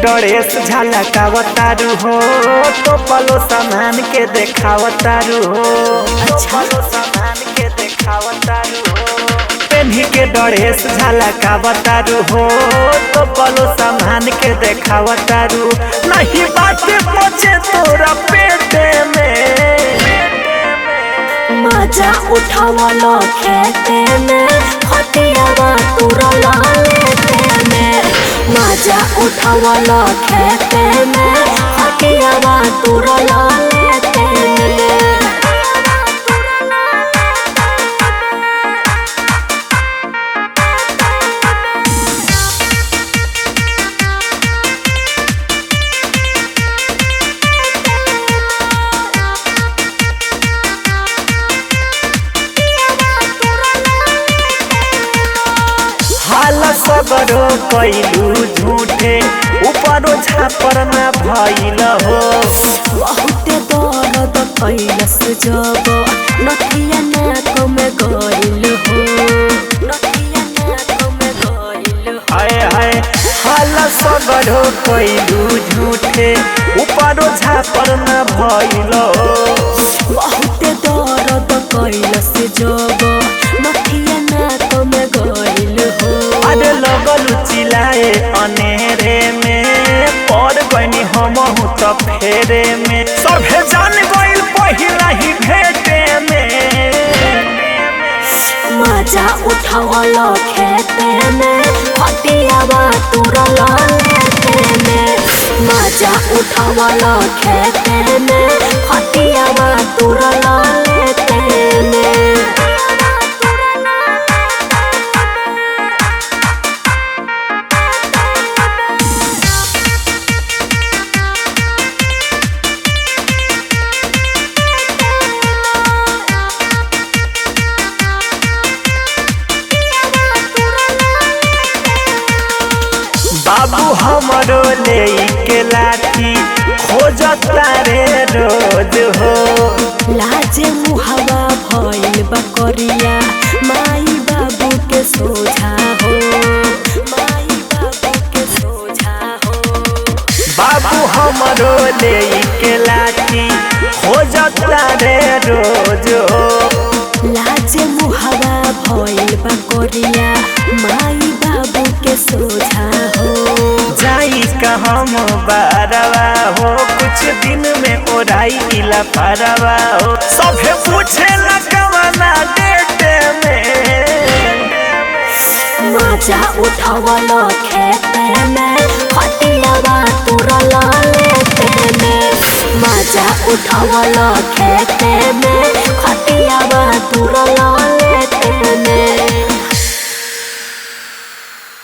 Dress झलकावतारू हो तो पलो सामान के देखावतारू हो। अच्छा सामान के देखावतारू हो। पेन्ही के ड्रेस झलकावतारू हो तो पलो सामान के देखावतारू। नहीं बात पहुंचे तोरा पेटे में मजा उठावलो खेते में खटियावा तुरला लेते में। मजा उठावलो खेते में खटियावा तुरला लेते में। सबरो कैलू झूठे ऊपरो झापर न भइल हो। बहुत दर्द कैलस जब नथिया नाक में गइल हो। नथिया नाक में गइल हो। हाय हाय हाल सबरो कैलू झूठे ऊपरो झापर न भइल हो। बहुत दर्द कैलस जब नथिया नाक में गइल हो। अरे लगल चिल्लाए अनेरे में पड़ गनी हमहू तो फेरे में। सभे जान गइल पहिला ही भेटे में। मजा उठावलो खेते में खटियावा तुरला लेते में। मजा उठावलो खेते में खटियावा तुरला लेते में। बाबू हमरो लेके लाठी खोजता रे रोज हो। लाजे मुहावा भइल बकरिया माई बाबू के सोझा हो। माई बाबू के सोझा हो। बाबू हमरो लेके लाठी खोजता रे रोज हो। लाजे मुहावा भइल बकरिया माई बाबू के सोझा हो। जाई का हम बारवा हो कुछ दिन में ओराई इला पारवा हो। सभे पूछे न कवना डेटे में। मजा उठावलो खेते में खटियावा तुरला लेते में। मजा उठावलो खेते में खटियावा तुरला लेते में।